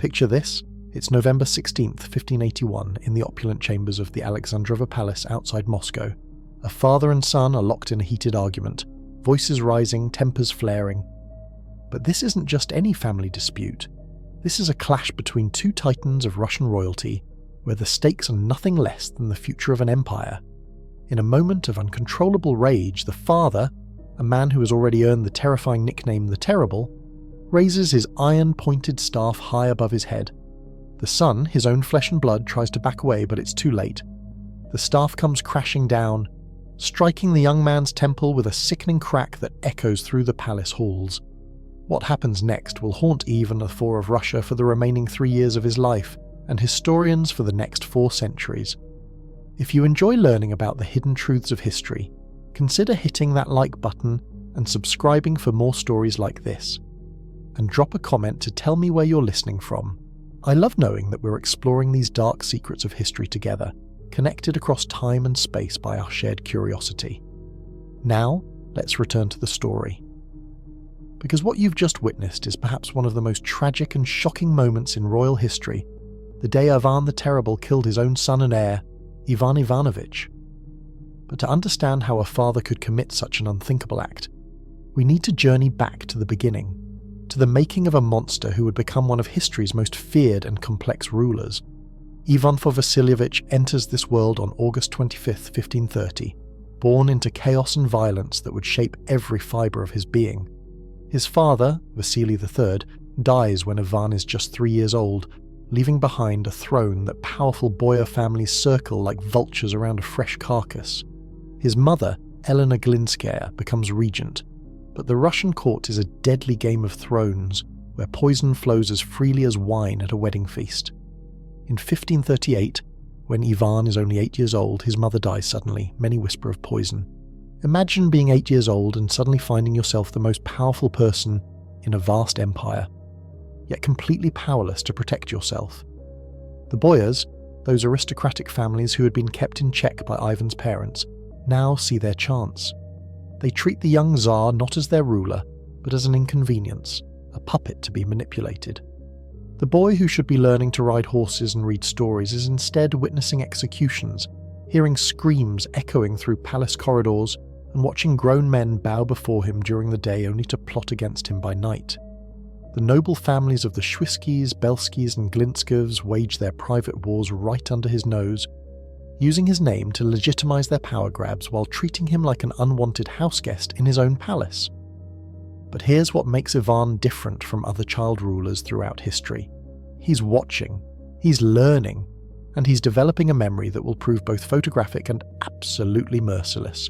Picture this. It's November 16th, 1581, in the opulent chambers of the Alexandrova Palace outside Moscow. A father and son are locked in a heated argument, voices rising, tempers flaring. But this isn't just any family dispute. This is a clash between two titans of Russian royalty, where the stakes are nothing less than the future of an empire. In a moment of uncontrollable rage, the father, a man who has already earned the terrifying nickname the Terrible, raises his iron-pointed staff high above his head. The son, his own flesh and blood, tries to back away, but it's too late. The staff comes crashing down, striking the young man's temple with a sickening crack that echoes through the palace halls. What happens next will haunt Ivan IV of Russia for the remaining 3 years of his life, and historians for the next 4 centuries. If you enjoy learning about the hidden truths of history, consider hitting that like button and subscribing for more stories like this. And drop a comment to tell me where you're listening from. I love knowing that we're exploring these dark secrets of history together, connected across time and space by our shared curiosity. Now, let's return to the story. Because what you've just witnessed is perhaps one of the most tragic and shocking moments in royal history, the day Ivan the Terrible killed his own son and heir, Ivan Ivanovich. But to understand how a father could commit such an unthinkable act, we need to journey back to the beginning, to the making of a monster who would become one of history's most feared and complex rulers. Ivan Vasilyevich enters this world on August 25th, 1530, born into chaos and violence that would shape every fibre of his being. His father, Vasily III, dies when Ivan is just 3 years old, leaving behind a throne that powerful boyar families circle like vultures around a fresh carcass. His mother, Elena Glinskaya, becomes regent, but the Russian court is a deadly game of thrones, where poison flows as freely as wine at a wedding feast. In 1538, when Ivan is only 8 years old, his mother dies suddenly, many whisper of poison. Imagine being 8 years old and suddenly finding yourself the most powerful person in a vast empire, yet completely powerless to protect yourself. The boyars, those aristocratic families who had been kept in check by Ivan's parents, now see their chance. They treat the young Tsar not as their ruler, but as an inconvenience, a puppet to be manipulated. The boy who should be learning to ride horses and read stories is instead witnessing executions, hearing screams echoing through palace corridors, and watching grown men bow before him during the day only to plot against him by night. The noble families of the Schwiskys, Belskys and Glintskovs wage their private wars right under his nose, using his name to legitimize their power grabs while treating him like an unwanted houseguest in his own palace. But here's what makes Ivan different from other child rulers throughout history. He's watching, he's learning, and he's developing a memory that will prove both photographic and absolutely merciless.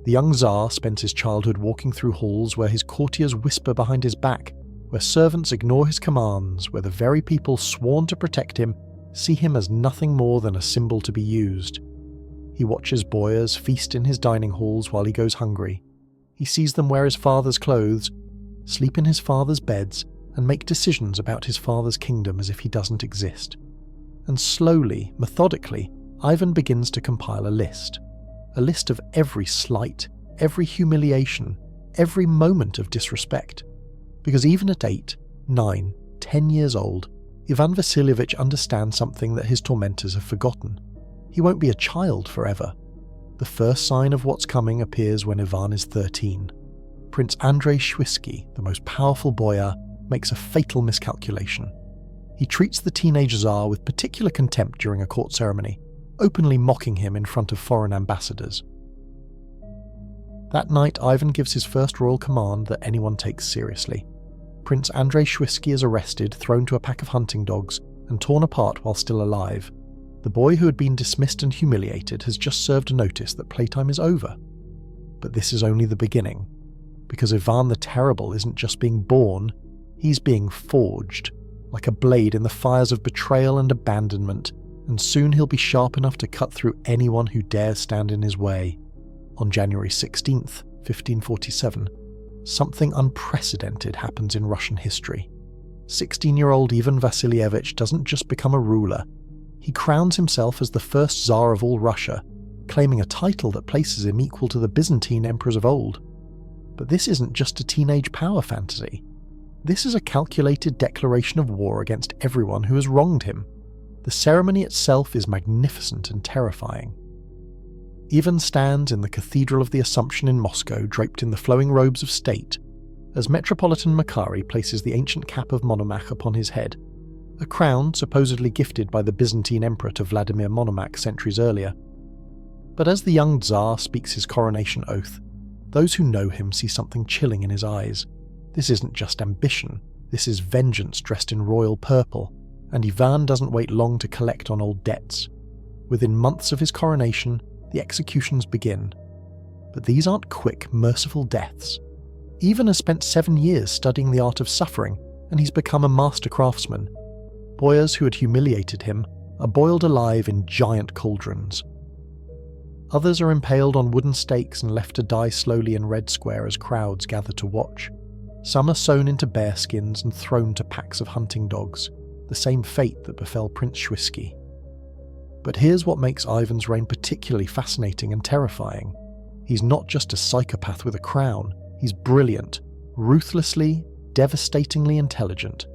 The young Tsar spends his childhood walking through halls where his courtiers whisper behind his back, where servants ignore his commands, where the very people sworn to protect him see him as nothing more than a symbol to be used. He watches boyars feast in his dining halls while he goes hungry. He sees them wear his father's clothes, sleep in his father's beds, and make decisions about his father's kingdom as if he doesn't exist. And slowly, methodically, Ivan begins to compile a list of every slight, every humiliation, every moment of disrespect. Because even at 8, 9, 10 years old, Ivan Vasilyevich understands something that his tormentors have forgotten. He won't be a child forever. The first sign of what's coming appears when Ivan is 13. Prince Andrei Schwisky, the most powerful boyar, makes a fatal miscalculation. He treats the teenage Tsar with particular contempt during a court ceremony, openly mocking him in front of foreign ambassadors. That night, Ivan gives his first royal command that anyone takes seriously. Prince Andrei Schwisky is arrested, thrown to a pack of hunting dogs, and torn apart while still alive. The boy who had been dismissed and humiliated has just served a notice that playtime is over. But this is only the beginning, because Ivan the Terrible isn't just being born, he's being forged, like a blade in the fires of betrayal and abandonment, and soon he'll be sharp enough to cut through anyone who dares stand in his way. On January 16th, 1547, something unprecedented happens in Russian history. 16-year-old Ivan Vasilyevich doesn't just become a ruler, he crowns himself as the first Tsar of all Russia, claiming a title that places him equal to the Byzantine emperors of old. But this isn't just a teenage power fantasy. This is a calculated declaration of war against everyone who has wronged him. The ceremony itself is magnificent and terrifying. Ivan stands in the Cathedral of the Assumption in Moscow, draped in the flowing robes of state, as Metropolitan Makary places the ancient cap of Monomach upon his head, a crown supposedly gifted by the Byzantine Emperor to Vladimir Monomach centuries earlier. But as the young Tsar speaks his coronation oath, those who know him see something chilling in his eyes. This isn't just ambition, this is vengeance dressed in royal purple, and Ivan doesn't wait long to collect on old debts. Within months of his coronation, the executions begin. But these aren't quick, merciful deaths. Ivan has spent 7 years studying the art of suffering, and he's become a master craftsman. Boyars who had humiliated him are boiled alive in giant cauldrons. Others are impaled on wooden stakes and left to die slowly in Red Square as crowds gather to watch. Some are sewn into bearskins and thrown to packs of hunting dogs, the same fate that befell Prince Shwisky. But here's what makes Ivan's reign particularly fascinating and terrifying. He's not just a psychopath with a crown, he's brilliant, ruthlessly, devastatingly intelligent.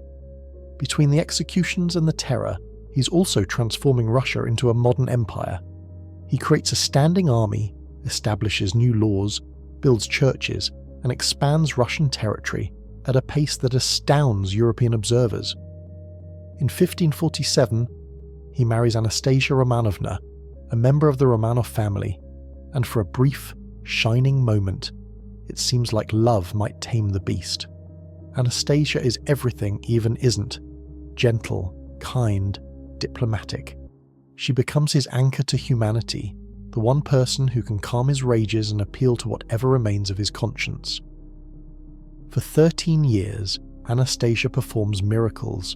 Between the executions and the terror, he's also transforming Russia into a modern empire. He creates a standing army, establishes new laws, builds churches, and expands Russian territory at a pace that astounds European observers. In 1547, he marries Anastasia Romanovna, a member of the Romanov family, and for a brief, shining moment, it seems like love might tame the beast. Anastasia is everything Ivan isn't: gentle, kind, diplomatic. She becomes his anchor to humanity, the one person who can calm his rages and appeal to whatever remains of his conscience. For 13 years, Anastasia performs miracles.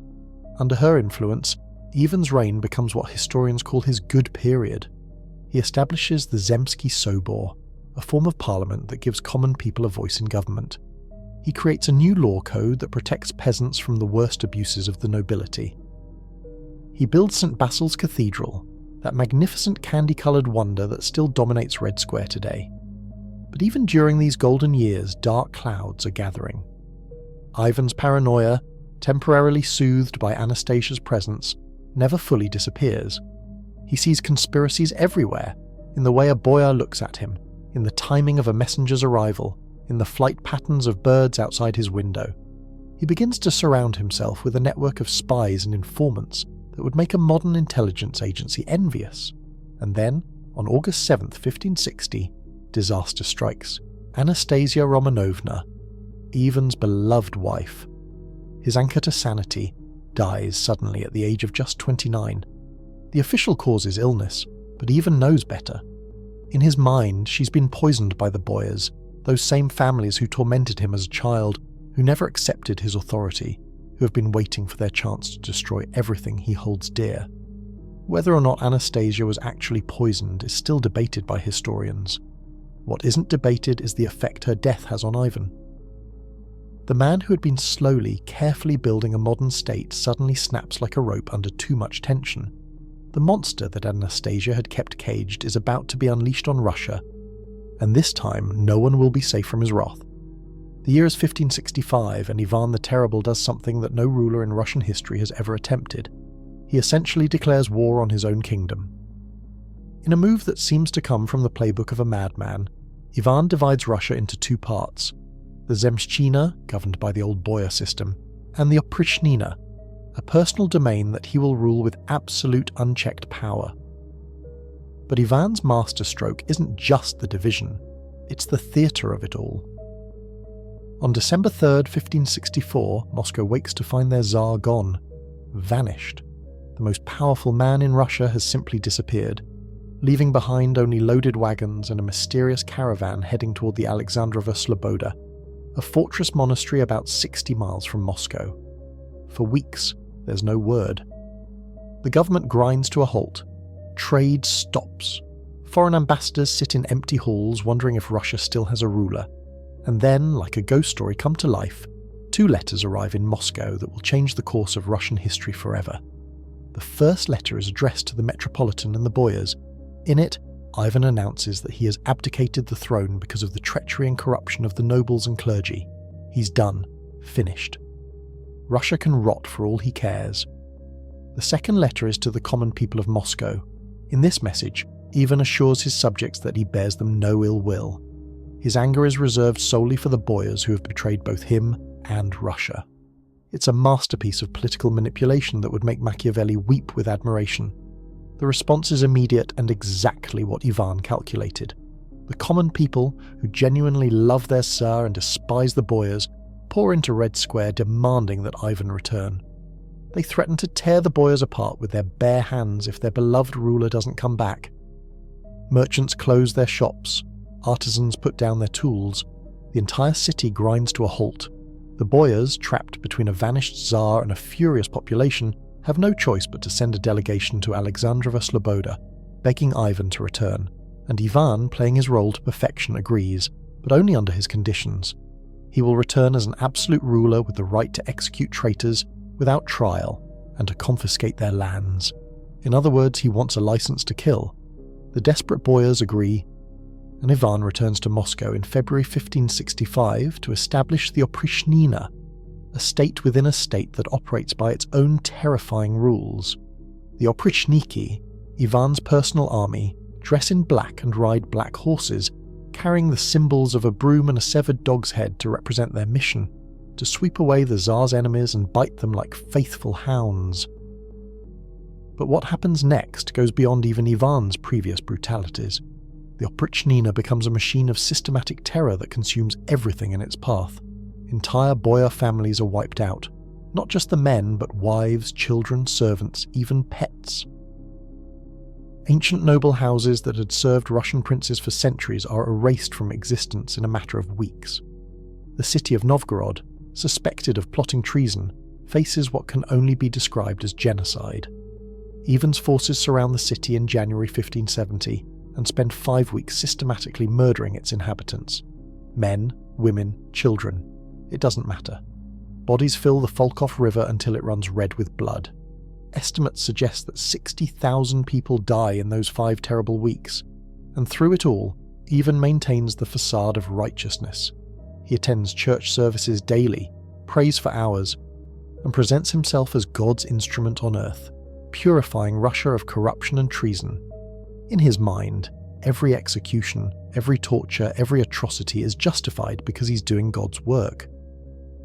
Under her influence, Ivan's reign becomes what historians call his good period. He establishes the Zemsky Sobor, a form of parliament that gives common people a voice in government. He creates a new law code that protects peasants from the worst abuses of the nobility. He builds St. Basil's Cathedral, that magnificent candy-coloured wonder that still dominates Red Square today. But even during these golden years, dark clouds are gathering. Ivan's paranoia, temporarily soothed by Anastasia's presence, never fully disappears. He sees conspiracies everywhere, in the way a boyar looks at him, in the timing of a messenger's arrival, in the flight patterns of birds outside his window. He begins to surround himself with a network of spies and informants that would make a modern intelligence agency envious. And then, on August 7th, 1560, disaster strikes. Anastasia Romanovna, Ivan's beloved wife, his anchor to sanity, dies suddenly at the age of just 29. The official cause is illness, but Ivan knows better. In his mind, she's been poisoned by the boyars, those same families who tormented him as a child, who never accepted his authority, who have been waiting for their chance to destroy everything he holds dear. Whether or not Anastasia was actually poisoned is still debated by historians. What isn't debated is the effect her death has on Ivan. The man who had been slowly, carefully building a modern state suddenly snaps like a rope under too much tension. The monster that Anastasia had kept caged is about to be unleashed on Russia, and this time no one will be safe from his wrath. The year is 1565, and Ivan the Terrible does something that no ruler in Russian history has ever attempted. He essentially declares war on his own kingdom. In a move that seems to come from the playbook of a madman, Ivan divides Russia into two parts: the Zemshchina, governed by the old boyar system, and the Oprichnina, a personal domain that he will rule with absolute unchecked power. But Ivan's masterstroke isn't just the division, it's the theatre of it all. On December 3rd, 1564, Moscow wakes to find their Tsar gone, vanished. The most powerful man in Russia has simply disappeared, leaving behind only loaded wagons and a mysterious caravan heading toward the Alexandrova Sloboda, a fortress monastery about 60 miles from Moscow. For weeks, there's no word. The government grinds to a halt. Trade stops. Foreign ambassadors sit in empty halls wondering if Russia still has a ruler. And then, like a ghost story come to life, 2 letters arrive in Moscow that will change the course of Russian history forever. The first letter is addressed to the Metropolitan and the boyars. In it, Ivan announces that he has abdicated the throne because of the treachery and corruption of the nobles and clergy. He's done, finished. Russia can rot for all he cares. The second letter is to the common people of Moscow. In this message, Ivan assures his subjects that he bears them no ill will. His anger is reserved solely for the boyars who have betrayed both him and Russia. It's a masterpiece of political manipulation that would make Machiavelli weep with admiration. The response is immediate and exactly what Ivan calculated. The common people, who genuinely love their Tsar and despise the boyars, pour into Red Square demanding that Ivan return. They threaten to tear the boyars apart with their bare hands if their beloved ruler doesn't come back. Merchants close their shops, artisans put down their tools, the entire city grinds to a halt. The boyars, trapped between a vanished Tsar and a furious population, have no choice but to send a delegation to Alexandrova Sloboda, begging Ivan to return, and Ivan, playing his role to perfection, agrees, but only under his conditions. He will return as an absolute ruler with the right to execute traitors without trial and to confiscate their lands. In other words, he wants a license to kill. The desperate boyars agree, and Ivan returns to Moscow in February 1565 to establish the Oprichnina, a state within a state that operates by its own terrifying rules. The Oprichniki, Ivan's personal army, dress in black and ride black horses, carrying the symbols of a broom and a severed dog's head to represent their mission, to sweep away the Tsar's enemies and bite them like faithful hounds. But what happens next goes beyond even Ivan's previous brutalities. The Oprichnina becomes a machine of systematic terror that consumes everything in its path. Entire boyar families are wiped out. Not just the men, but wives, children, servants, even pets. Ancient noble houses that had served Russian princes for centuries are erased from existence in a matter of weeks. The city of Novgorod, suspected of plotting treason, faces what can only be described as genocide. Ivan's forces surround the city in January 1570 and spend 5 weeks systematically murdering its inhabitants. Men, women, children. It doesn't matter. Bodies fill the Volkhov River until it runs red with blood. Estimates suggest that 60,000 people die in those 5 terrible weeks, and through it all, Ivan maintains the facade of righteousness. He attends church services daily, prays for hours, and presents himself as God's instrument on earth, purifying Russia of corruption and treason. In his mind, every execution, every torture, every atrocity is justified because he's doing God's work.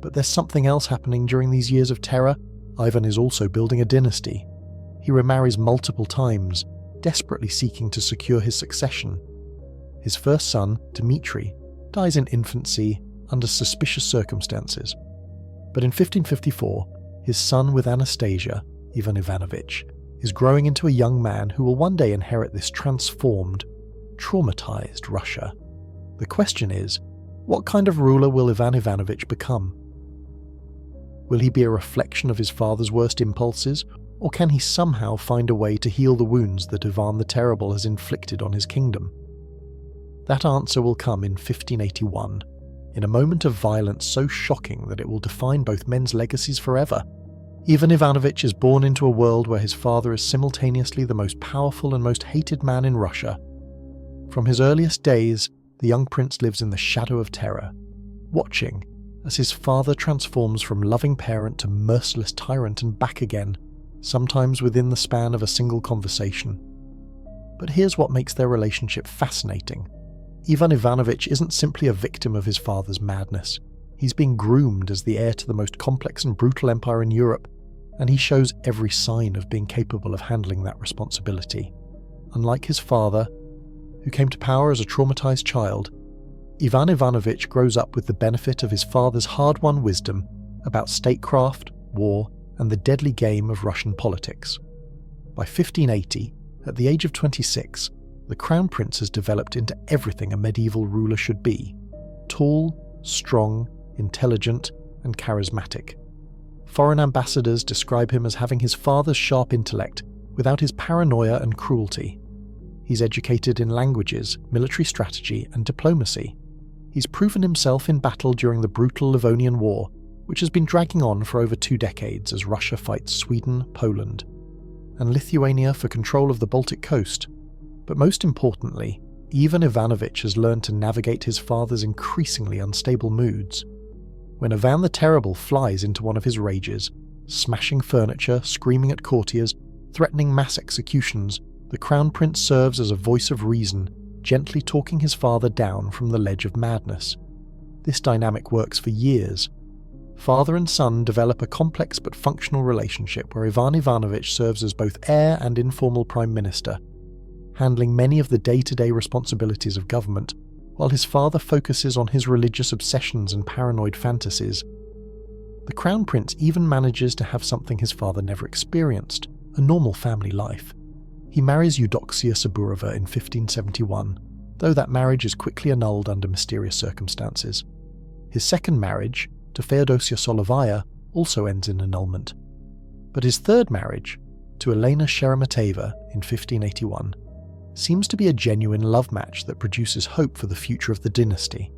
But there's something else happening during these years of terror. Ivan is also building a dynasty. He remarries multiple times, desperately seeking to secure his succession. His first son, Dmitri, dies in infancy under suspicious circumstances. But in 1554, his son with Anastasia, Ivanovich, is growing into a young man who will one day inherit this transformed, traumatized Russia. The question is, what kind of ruler will Ivan Ivanovich become? Will he be a reflection of his father's worst impulses, or can he somehow find a way to heal the wounds that Ivan the Terrible has inflicted on his kingdom? That answer will come in 1581, in a moment of violence so shocking that it will define both men's legacies forever. Ivan Ivanovich is born into a world where his father is simultaneously the most powerful and most hated man in Russia. From his earliest days, the young prince lives in the shadow of terror, watching as his father transforms from loving parent to merciless tyrant and back again, sometimes within the span of a single conversation. But here's what makes their relationship fascinating. Ivan Ivanovich isn't simply a victim of his father's madness. He's being groomed as the heir to the most complex and brutal empire in Europe, and he shows every sign of being capable of handling that responsibility. Unlike his father, who came to power as a traumatized child, Ivan Ivanovich grows up with the benefit of his father's hard-won wisdom about statecraft, war, and the deadly game of Russian politics. By 1580, at the age of 26, the crown prince has developed into everything a medieval ruler should be: tall, strong, intelligent, and charismatic. Foreign ambassadors describe him as having his father's sharp intellect without his paranoia and cruelty. He's educated in languages, military strategy, and diplomacy. He's proven himself in battle during the brutal Livonian War, which has been dragging on for over 2 decades as Russia fights Sweden, Poland, and Lithuania for control of the Baltic coast. But most importantly, Ivan Ivanovich has learned to navigate his father's increasingly unstable moods. When Ivan the Terrible flies into one of his rages, smashing furniture, screaming at courtiers, threatening mass executions, the Crown Prince serves as a voice of reason, gently talking his father down from the ledge of madness. This dynamic works for years. Father and son develop a complex but functional relationship where Ivan Ivanovich serves as both heir and informal prime minister, handling many of the day-to-day responsibilities of government, while his father focuses on his religious obsessions and paranoid fantasies. The Crown Prince even manages to have something his father never experienced, a normal family life. He marries Eudoxia Saburova in 1571, though that marriage is quickly annulled under mysterious circumstances. His second marriage, to Feodosia Solovaya, also ends in annulment. But his third marriage, to Elena Sheremeteva in 1581, seems to be a genuine love match that produces hope for the future of the dynasty.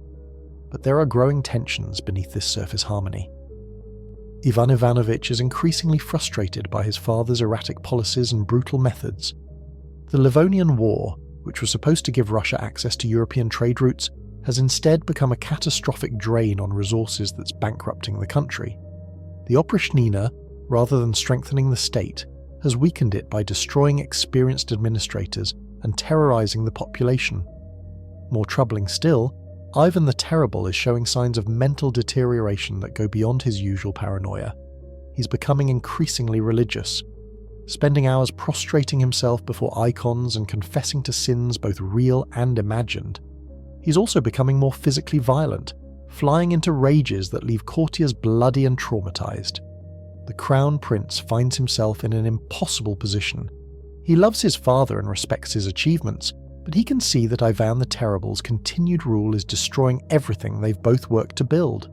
But there are growing tensions beneath this surface harmony. Ivan Ivanovich is increasingly frustrated by his father's erratic policies and brutal methods. The Livonian War, which was supposed to give Russia access to European trade routes, has instead become a catastrophic drain on resources that's bankrupting the country. The Oprichnina, rather than strengthening the state, has weakened it by destroying experienced administrators and terrorizing the population. More troubling still, Ivan the Terrible is showing signs of mental deterioration that go beyond his usual paranoia. He's becoming increasingly religious, spending hours prostrating himself before icons and confessing to sins both real and imagined. He's also becoming more physically violent, flying into rages that leave courtiers bloody and traumatized. The Crown Prince finds himself in an impossible position. He loves his father and respects his achievements, but he can see that Ivan the Terrible's continued rule is destroying everything they've both worked to build.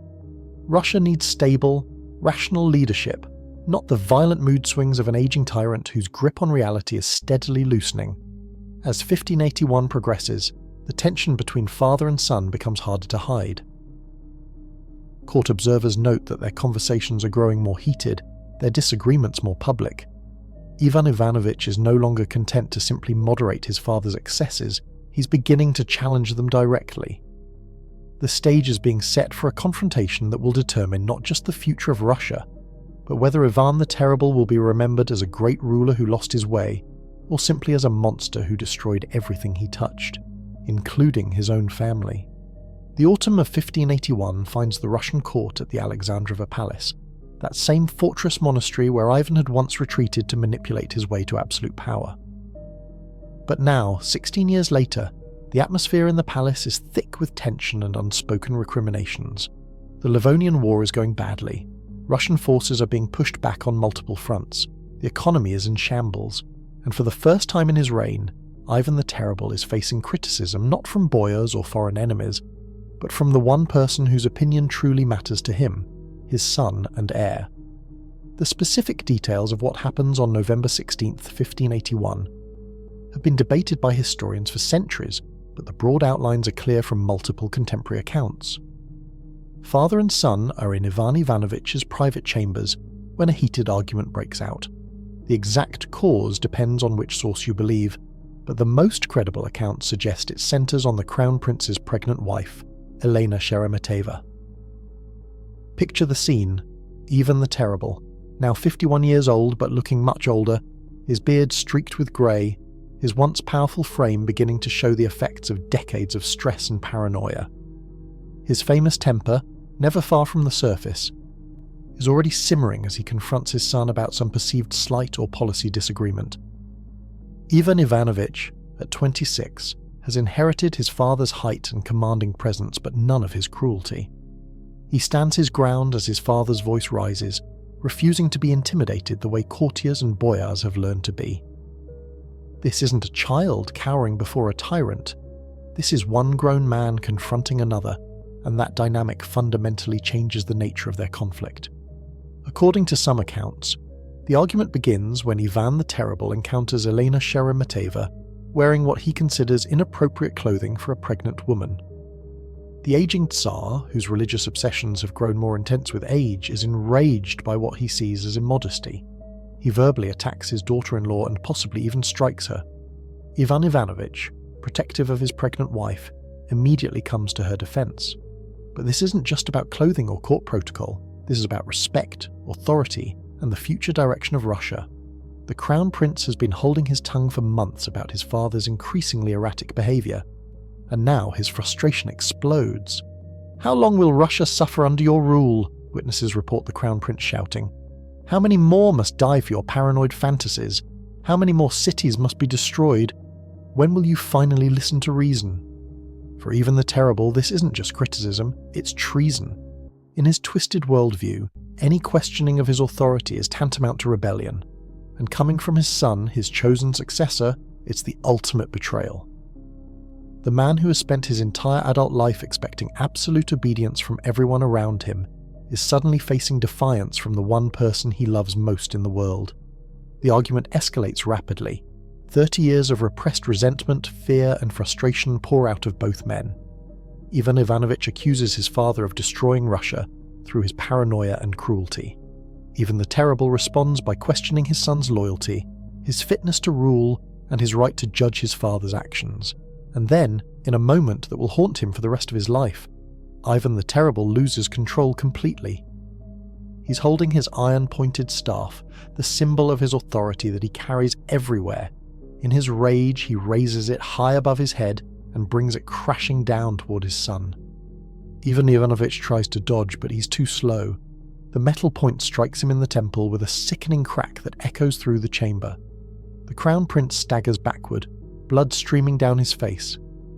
Russia needs stable, rational leadership, not the violent mood swings of an aging tyrant whose grip on reality is steadily loosening. As 1581 progresses, the tension between father and son becomes harder to hide. Court observers note that their conversations are growing more heated, their disagreements more public. Ivan Ivanovich is no longer content to simply moderate his father's excesses, he's beginning to challenge them directly. The stage is being set for a confrontation that will determine not just the future of Russia, but whether Ivan the Terrible will be remembered as a great ruler who lost his way, or simply as a monster who destroyed everything he touched, including his own family. The autumn of 1581 finds the Russian court at the Alexandrova Palace, that same fortress monastery where Ivan had once retreated to manipulate his way to absolute power. But now, 16 years later, the atmosphere in the palace is thick with tension and unspoken recriminations. The Livonian War is going badly. Russian forces are being pushed back on multiple fronts. The economy is in shambles. And for the first time in his reign, Ivan the Terrible is facing criticism not from boyars or foreign enemies, but from the one person whose opinion truly matters to him, his son and heir. The specific details of what happens on November 16, 1581, have been debated by historians for centuries, but the broad outlines are clear from multiple contemporary accounts. Father and son are in Ivan Ivanovich's private chambers when a heated argument breaks out. The exact cause depends on which source you believe, but the most credible accounts suggest it centers on the Crown Prince's pregnant wife, Elena Sheremeteva. Picture the scene. Ivan the Terrible, now 51 years old but looking much older, his beard streaked with grey, his once powerful frame beginning to show the effects of decades of stress and paranoia. His famous temper, never far from the surface, is already simmering as he confronts his son about some perceived slight or policy disagreement. Ivan Ivanovich, at 26, has inherited his father's height and commanding presence, but none of his cruelty. He stands his ground as his father's voice rises, refusing to be intimidated the way courtiers and boyars have learned to be. This isn't a child cowering before a tyrant. This is one grown man confronting another, and that dynamic fundamentally changes the nature of their conflict. According to some accounts, the argument begins when Ivan the Terrible encounters Elena Sheremeteva wearing what he considers inappropriate clothing for a pregnant woman. The aging Tsar, whose religious obsessions have grown more intense with age, is enraged by what he sees as immodesty. He verbally attacks his daughter-in-law and possibly even strikes her. Ivan Ivanovich, protective of his pregnant wife, immediately comes to her defense. But this isn't just about clothing or court protocol. This is about respect, authority, and the future direction of Russia. The Crown Prince has been holding his tongue for months about his father's increasingly erratic behaviour, and now his frustration explodes. "How long will Russia suffer under your rule?" witnesses report the Crown Prince shouting. "How many more must die for your paranoid fantasies? How many more cities must be destroyed? When will you finally listen to reason?" For Ivan the Terrible, this isn't just criticism, it's treason. In his twisted worldview, any questioning of his authority is tantamount to rebellion. And coming from his son, his chosen successor, it's the ultimate betrayal. The man who has spent his entire adult life expecting absolute obedience from everyone around him is suddenly facing defiance from the one person he loves most in the world. The argument escalates rapidly. 30 years of repressed resentment, fear, and frustration pour out of both men. Ivan Ivanovich accuses his father of destroying Russia through his paranoia and cruelty. Ivan the Terrible responds by questioning his son's loyalty, his fitness to rule, and his right to judge his father's actions. And then, in a moment that will haunt him for the rest of his life, Ivan the Terrible loses control completely. He's holding his iron-pointed staff, the symbol of his authority that he carries everywhere. In his rage, he raises it high above his head and brings it crashing down toward his son. Ivan Ivanovich tries to dodge, but he's too slow. The metal point strikes him in the temple with a sickening crack that echoes through the chamber. The Crown Prince staggers backward, blood streaming down his face.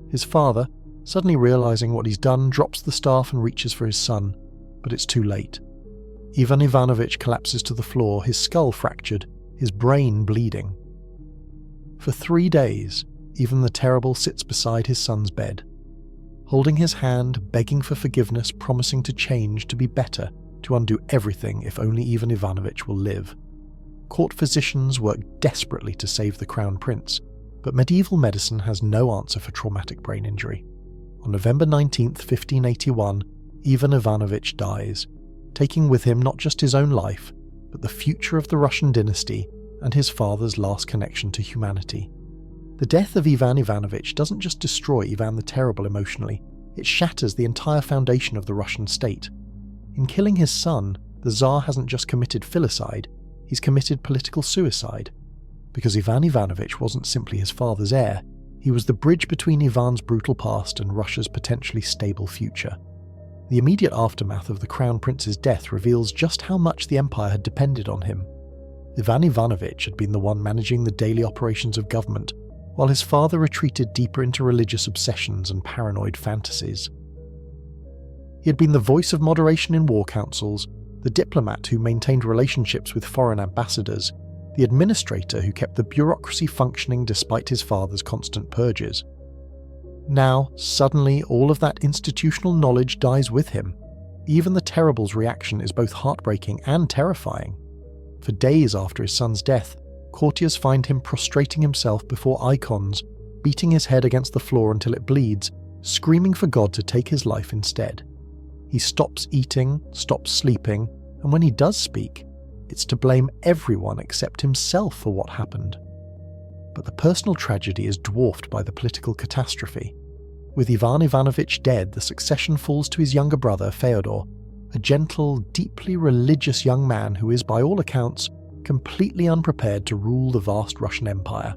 His father, suddenly realizing what he's done, drops the staff and reaches for his son, but it's too late. Ivan Ivanovich collapses to the floor, his skull fractured, his brain bleeding. For 3 days, Ivan the Terrible sits beside his son's bed, holding his hand, begging for forgiveness, promising to change, to be better, to undo everything if only Ivan Ivanovich will live. Court physicians work desperately to save the Crown Prince, but medieval medicine has no answer for traumatic brain injury. On November 19th, 1581, Ivan Ivanovich dies, taking with him not just his own life, but the future of the Russian dynasty and his father's last connection to humanity. The death of Ivan Ivanovich doesn't just destroy Ivan the Terrible emotionally, it shatters the entire foundation of the Russian state. In killing his son, the Tsar hasn't just committed filicide, he's committed political suicide. Because Ivan Ivanovich wasn't simply his father's heir, he was the bridge between Ivan's brutal past and Russia's potentially stable future. The immediate aftermath of the Crown Prince's death reveals just how much the empire had depended on him. Ivan Ivanovich had been the one managing the daily operations of government, while his father retreated deeper into religious obsessions and paranoid fantasies. He had been the voice of moderation in war councils, the diplomat who maintained relationships with foreign ambassadors, the administrator who kept the bureaucracy functioning despite his father's constant purges. Now, suddenly, all of that institutional knowledge dies with him. Even the Terrible's reaction is both heartbreaking and terrifying. For days after his son's death, courtiers find him prostrating himself before icons, beating his head against the floor until it bleeds, screaming for God to take his life instead. He stops eating, stops sleeping, and when he does speak, it's to blame everyone except himself for what happened. But the personal tragedy is dwarfed by the political catastrophe. With Ivan Ivanovich dead, the succession falls to his younger brother, Fyodor, a gentle, deeply religious young man who is, by all accounts, completely unprepared to rule the vast Russian Empire.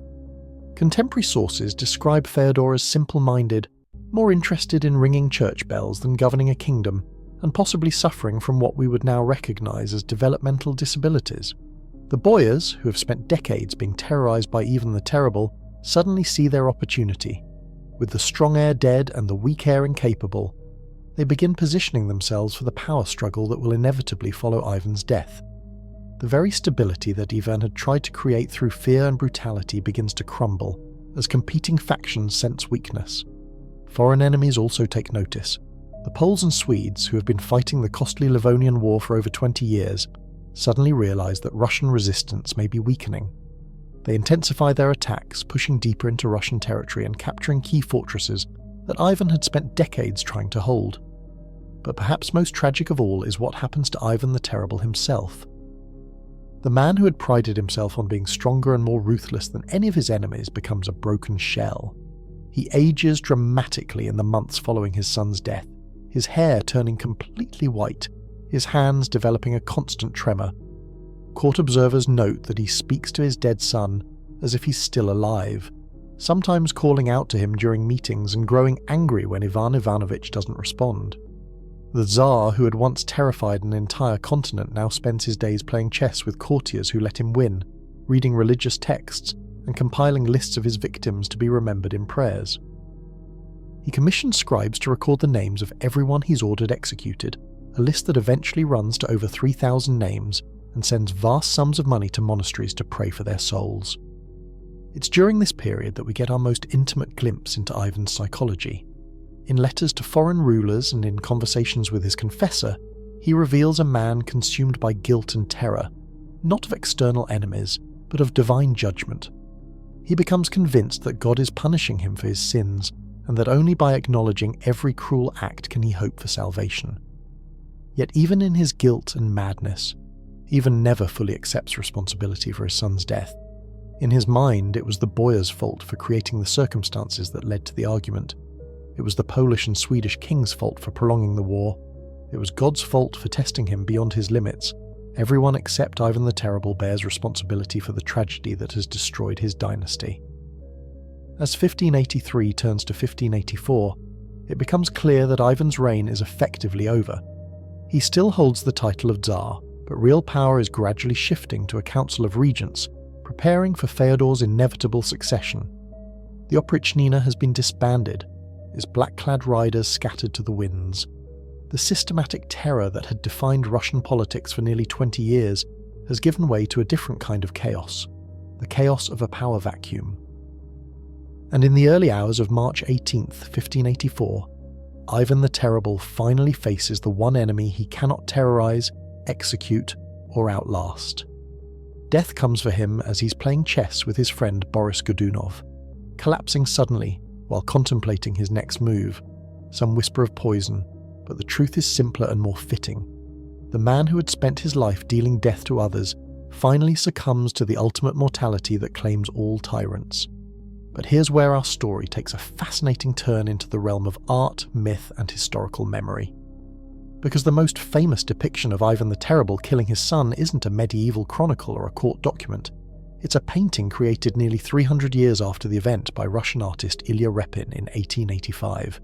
Contemporary sources describe Fyodor as simple-minded, more interested in ringing church bells than governing a kingdom, and possibly suffering from what we would now recognize as developmental disabilities. The Boyars, who have spent decades being terrorized by Ivan the Terrible, suddenly see their opportunity. With the strong heir dead and the weak heir incapable, they begin positioning themselves for the power struggle that will inevitably follow Ivan's death. The very stability that Ivan had tried to create through fear and brutality begins to crumble, as competing factions sense weakness. Foreign enemies also take notice. The Poles and Swedes, who have been fighting the costly Livonian War for over 20 years, suddenly realize that Russian resistance may be weakening. They intensify their attacks, pushing deeper into Russian territory and capturing key fortresses that Ivan had spent decades trying to hold. But perhaps most tragic of all is what happens to Ivan the Terrible himself. The man who had prided himself on being stronger and more ruthless than any of his enemies becomes a broken shell. He ages dramatically in the months following his son's death, his hair turning completely white, his hands developing a constant tremor. Court observers note that he speaks to his dead son as if he's still alive, sometimes calling out to him during meetings and growing angry when Ivan Ivanovich doesn't respond. The Tsar, who had once terrified an entire continent, now spends his days playing chess with courtiers who let him win, reading religious texts, and compiling lists of his victims to be remembered in prayers. He commissioned scribes to record the names of everyone he's ordered executed, a list that eventually runs to over 3,000 names and sends vast sums of money to monasteries to pray for their souls. It's during this period that we get our most intimate glimpse into Ivan's psychology. In letters to foreign rulers and in conversations with his confessor, he reveals a man consumed by guilt and terror, not of external enemies, but of divine judgment. He becomes convinced that God is punishing him for his sins, and that only by acknowledging every cruel act can he hope for salvation. Yet even in his guilt and madness, Ivan never fully accepts responsibility for his son's death. In his mind, it was the boyar's fault for creating the circumstances that led to the argument. It was the Polish and Swedish king's fault for prolonging the war. It was God's fault for testing him beyond his limits. Everyone except Ivan the Terrible bears responsibility for the tragedy that has destroyed his dynasty. As 1583 turns to 1584, it becomes clear that Ivan's reign is effectively over. He still holds the title of Tsar, but real power is gradually shifting to a council of regents, preparing for Fyodor's inevitable succession. The Oprichnina has been disbanded, its black-clad riders scattered to the winds. The systematic terror that had defined Russian politics for nearly 20 years has given way to a different kind of chaos, the chaos of a power vacuum. And in the early hours of March 18th, 1584, Ivan the Terrible finally faces the one enemy he cannot terrorize, execute, or outlast. Death comes for him as he's playing chess with his friend Boris Godunov, collapsing suddenly while contemplating his next move, some whisper of poison, but the truth is simpler and more fitting. The man who had spent his life dealing death to others finally succumbs to the ultimate mortality that claims all tyrants. But here's where our story takes a fascinating turn into the realm of art, myth, and historical memory. Because the most famous depiction of Ivan the Terrible killing his son isn't a medieval chronicle or a court document. It's a painting created nearly 300 years after the event by Russian artist Ilya Repin in 1885.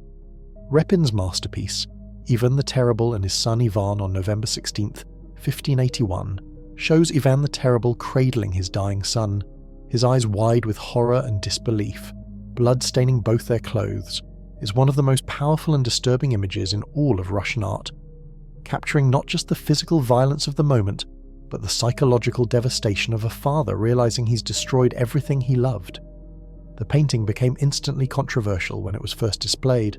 Repin's masterpiece, Ivan the Terrible and his son Ivan on November 16th, 1581, shows Ivan the Terrible cradling his dying son, his eyes wide with horror and disbelief, blood staining both their clothes, is one of the most powerful and disturbing images in all of Russian art, capturing not just the physical violence of the moment, but the psychological devastation of a father realizing he's destroyed everything he loved. The painting became instantly controversial when it was first displayed.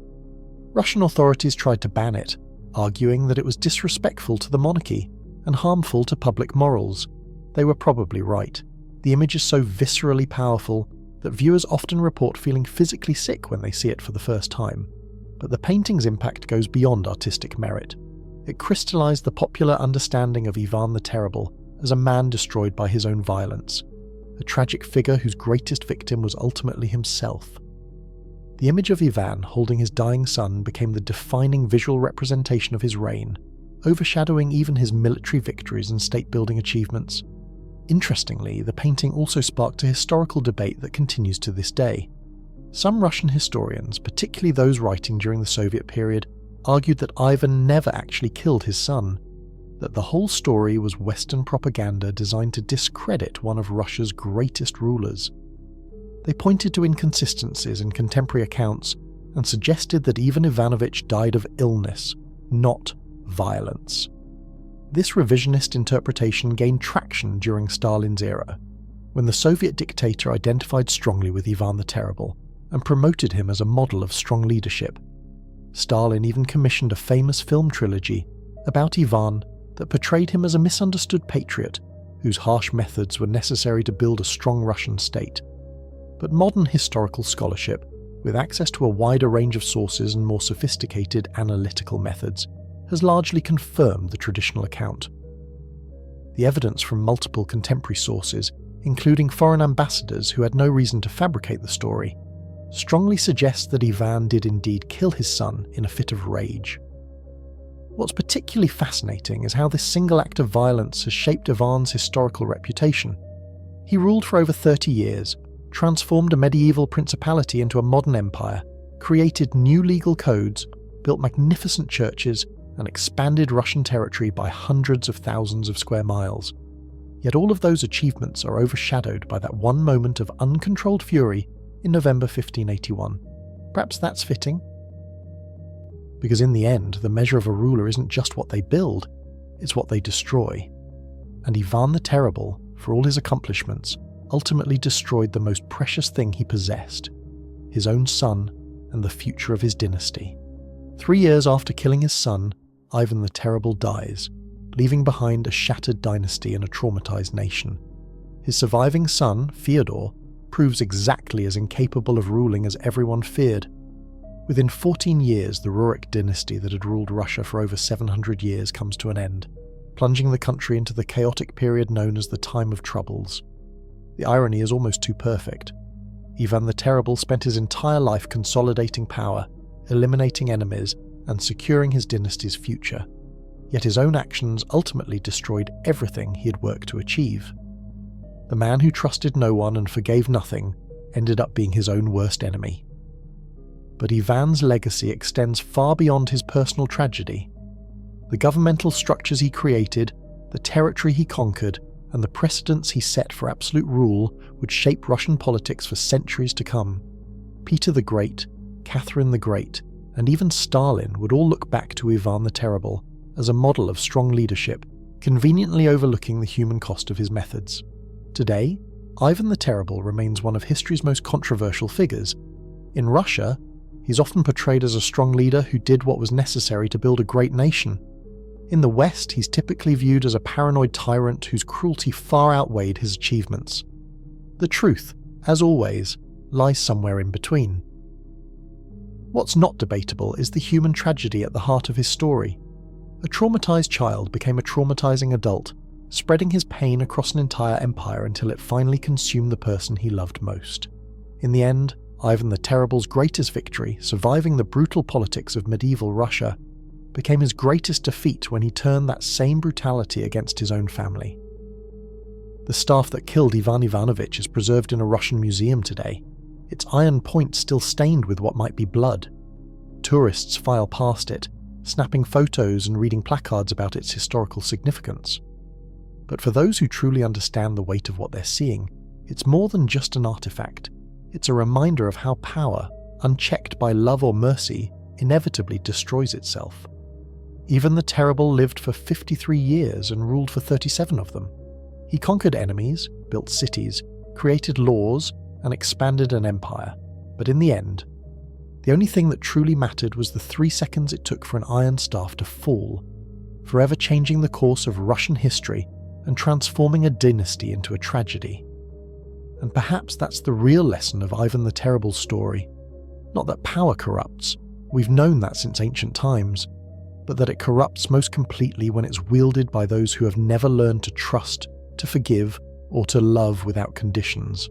Russian authorities tried to ban it, arguing that it was disrespectful to the monarchy and harmful to public morals. They were probably right. The image is so viscerally powerful that viewers often report feeling physically sick when they see it for the first time. But the painting's impact goes beyond artistic merit. It crystallized the popular understanding of Ivan the Terrible as a man destroyed by his own violence, a tragic figure whose greatest victim was ultimately himself. The image of Ivan holding his dying son became the defining visual representation of his reign, overshadowing even his military victories and state-building achievements. Interestingly, the painting also sparked a historical debate that continues to this day. Some Russian historians, particularly those writing during the Soviet period, argued that Ivan never actually killed his son, that the whole story was Western propaganda designed to discredit one of Russia's greatest rulers. They pointed to inconsistencies in contemporary accounts and suggested that even Ivanovich died of illness, not violence. This revisionist interpretation gained traction during Stalin's era, when the Soviet dictator identified strongly with Ivan the Terrible and promoted him as a model of strong leadership. Stalin even commissioned a famous film trilogy about Ivan that portrayed him as a misunderstood patriot whose harsh methods were necessary to build a strong Russian state. But modern historical scholarship, with access to a wider range of sources and more sophisticated analytical methods, has largely confirmed the traditional account. The evidence from multiple contemporary sources, including foreign ambassadors who had no reason to fabricate the story, strongly suggests that Ivan did indeed kill his son in a fit of rage. What's particularly fascinating is how this single act of violence has shaped Ivan's historical reputation. He ruled for over 30 years, transformed a medieval principality into a modern empire, created new legal codes, built magnificent churches, and expanded Russian territory by hundreds of thousands of square miles. Yet all of those achievements are overshadowed by that one moment of uncontrolled fury in November 1581. Perhaps that's fitting? Because in the end, the measure of a ruler isn't just what they build, it's what they destroy. And Ivan the Terrible, for all his accomplishments, ultimately destroyed the most precious thing he possessed, his own son and the future of his dynasty. 3 years after killing his son, Ivan the Terrible dies, leaving behind a shattered dynasty and a traumatized nation. His surviving son, Fyodor, proves exactly as incapable of ruling as everyone feared. Within 14 years, the Rurik dynasty that had ruled Russia for over 700 years comes to an end, plunging the country into the chaotic period known as the Time of Troubles. The irony is almost too perfect. Ivan the Terrible spent his entire life consolidating power, eliminating enemies, and securing his dynasty's future. Yet his own actions ultimately destroyed everything he had worked to achieve. The man who trusted no one and forgave nothing ended up being his own worst enemy. But Ivan's legacy extends far beyond his personal tragedy. The governmental structures he created, the territory he conquered, and the precedents he set for absolute rule would shape Russian politics for centuries to come. Peter the Great, Catherine the Great, and even Stalin would all look back to Ivan the Terrible as a model of strong leadership, conveniently overlooking the human cost of his methods. Today, Ivan the Terrible remains one of history's most controversial figures. In Russia, he's often portrayed as a strong leader who did what was necessary to build a great nation. In the West, he's typically viewed as a paranoid tyrant whose cruelty far outweighed his achievements. The truth, as always, lies somewhere in between. What's not debatable is the human tragedy at the heart of his story. A traumatized child became a traumatizing adult, spreading his pain across an entire empire until it finally consumed the person he loved most. In the end, Ivan the Terrible's greatest victory, surviving the brutal politics of medieval Russia, became his greatest defeat when he turned that same brutality against his own family. The staff that killed Ivan Ivanovich is preserved in a Russian museum today, its iron point still stained with what might be blood. Tourists file past it, snapping photos and reading placards about its historical significance. But for those who truly understand the weight of what they're seeing, it's more than just an artifact. It's a reminder of how power, unchecked by love or mercy, inevitably destroys itself. Ivan the Terrible lived for 53 years and ruled for 37 of them. He conquered enemies, built cities, created laws, and expanded an empire. But in the end, the only thing that truly mattered was the 3 seconds it took for an iron staff to fall, forever changing the course of Russian history and transforming a dynasty into a tragedy. And perhaps that's the real lesson of Ivan the Terrible's story. Not that power corrupts, we've known that since ancient times, but that it corrupts most completely when it's wielded by those who have never learned to trust, to forgive, or to love without conditions.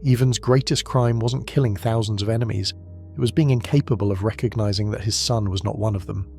Ivan's greatest crime wasn't killing thousands of enemies, it was being incapable of recognizing that his son was not one of them.